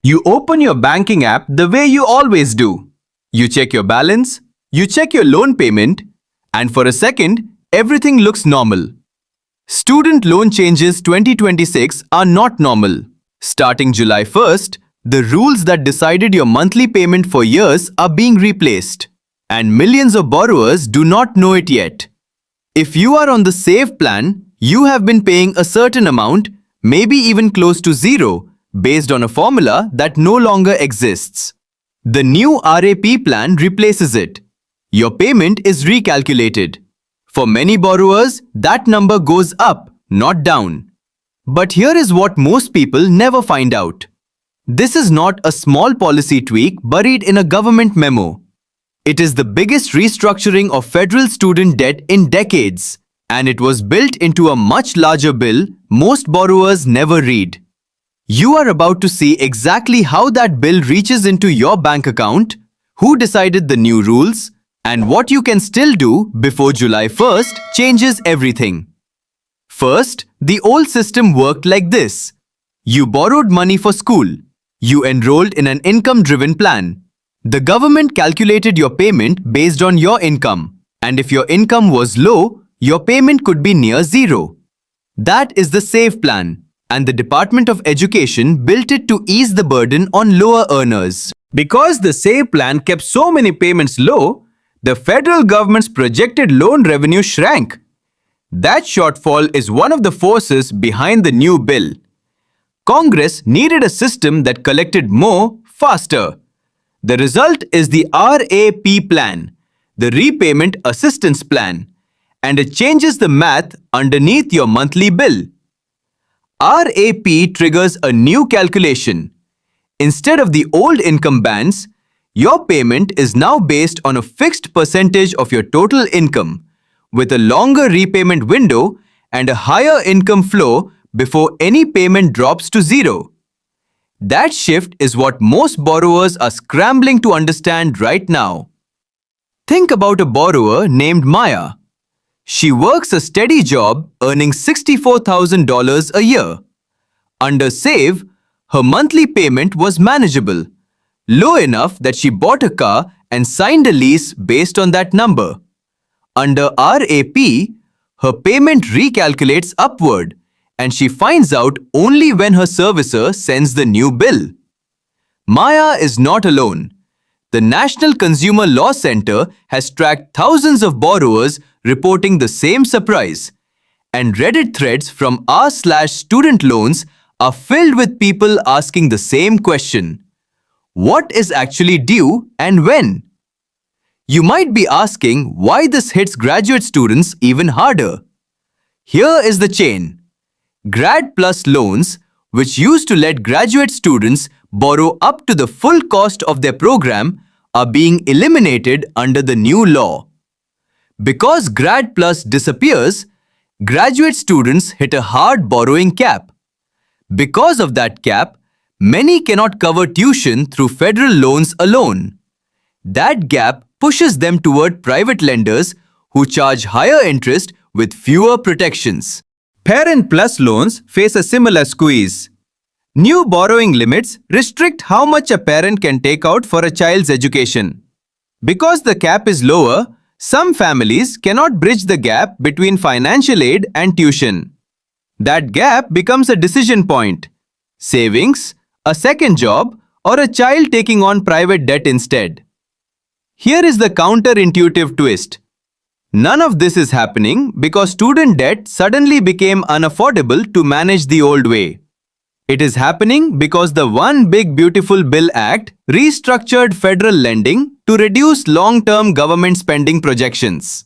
You open your banking app the way you always do. You check your balance, you check your loan payment, and for a second, everything looks normal. Student loan changes 2026 are not normal. Starting July 1st, the rules that decided your monthly payment for years are being replaced, and millions of borrowers do not know it yet. If you are on the Save plan, you have been paying a certain amount, maybe even close to zero, based on a formula that no longer exists. The new RAP plan replaces it. Your payment is recalculated. For many borrowers, that number goes up, not down. But here is what most people never find out. This is not a small policy tweak buried in a government memo. It is the biggest restructuring of federal student debt in decades, and it was built into a much larger bill most borrowers never read. You are about to see exactly how that bill reaches into your bank account, who decided the new rules, and what you can still do before July 1st changes everything. First, the old system worked like this. You borrowed money for school. You enrolled in an income-driven plan. The government calculated your payment based on your income, and if your income was low, your payment could be near zero. That is the Save plan, and the Department of Education built it to ease the burden on lower earners. Because the Save plan kept so many payments low, the federal government's projected loan revenue shrank. That shortfall is one of the forces behind the new bill. Congress needed a system that collected more, faster. The result is the RAP plan, the Repayment Assistance Plan, and it changes the math underneath your monthly bill. RAP triggers a new calculation. Instead of the old income bands, your payment is now based on a fixed percentage of your total income, with a longer repayment window and a higher income flow before any payment drops to zero. That shift is what most borrowers are scrambling to understand right now. Think about a borrower named Maya. She works a steady job earning $64,000 a year. Under Save, her monthly payment was manageable, low enough that she bought a car and signed a lease based on that number. Under RAP, her payment recalculates upward, and she finds out only when her servicer sends the new bill. Maya is not alone. The National Consumer Law Center has tracked thousands of borrowers reporting the same surprise, and Reddit threads from r/student loans are filled with people asking the same question. What is actually due and when? You might be asking why this hits graduate students even harder. Here is the chain. Grad Plus loans, which used to let graduate students borrow up to the full cost of their program, are being eliminated under the new law. Because Grad Plus disappears, graduate students hit a hard borrowing cap. Because of that cap, many cannot cover tuition through federal loans alone. That gap pushes them toward private lenders who charge higher interest with fewer protections. Parent Plus loans face a similar squeeze. New borrowing limits restrict how much a parent can take out for a child's education. Because the cap is lower, some families cannot bridge the gap between financial aid and tuition. That gap becomes a decision point: savings, a second job, or a child taking on private debt instead. Here is the counterintuitive twist. None of this is happening because student debt suddenly became unaffordable to manage the old way. It is happening because the One Big Beautiful Bill Act restructured federal lending to reduce long-term government spending projections.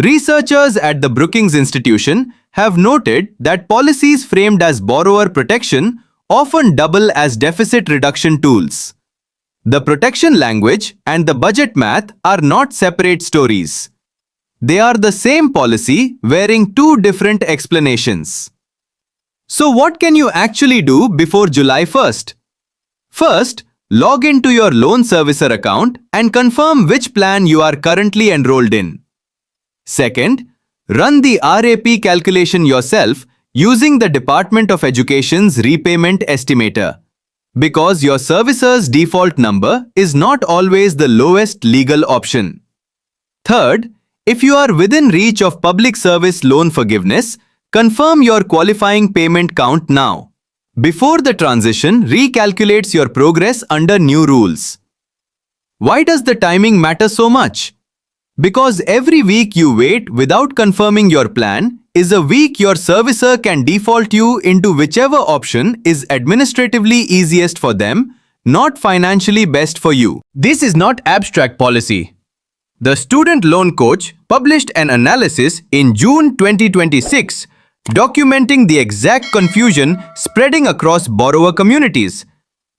Researchers at the Brookings Institution have noted that policies framed as borrower protection often double as deficit reduction tools. The protection language and the budget math are not separate stories. They are the same policy wearing two different explanations. So what can you actually do before July 1st? First, log into your loan servicer account and confirm which plan you are currently enrolled in. Second, run the RAP calculation yourself using the Department of Education's repayment estimator. Because your servicer's default number is not always the lowest legal option. Third, if you are within reach of public service loan forgiveness, confirm your qualifying payment count now. Before the transition recalculates your progress under new rules. Why does the timing matter so much? Because every week you wait without confirming your plan is a week your servicer can default you into whichever option is administratively easiest for them, not financially best for you. This is not abstract policy. The Student Loan Coach published an analysis in June 2026 documenting the exact confusion spreading across borrower communities.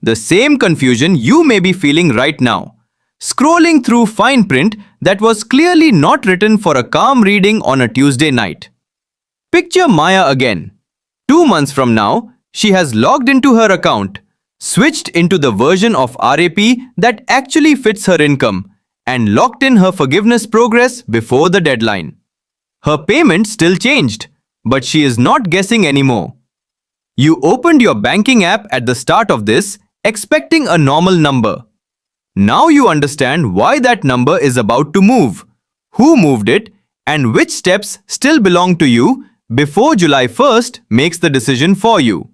The same confusion you may be feeling right now, scrolling through fine print that was clearly not written for a calm reading on a Tuesday night. Picture Maya again. 2 months from now, she has logged into her account, switched into the version of RAP that actually fits her income, and locked in her forgiveness progress before the deadline. Her payment still changed, but she is not guessing anymore. You opened your banking app at the start of this, expecting a normal number. Now you understand why that number is about to move, who moved it, and which steps still belong to you before July 1st makes the decision for you.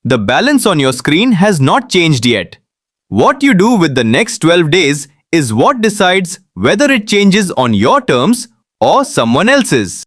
The balance on your screen has not changed yet. What you do with the next 12 days is what decides whether it changes on your terms or someone else's.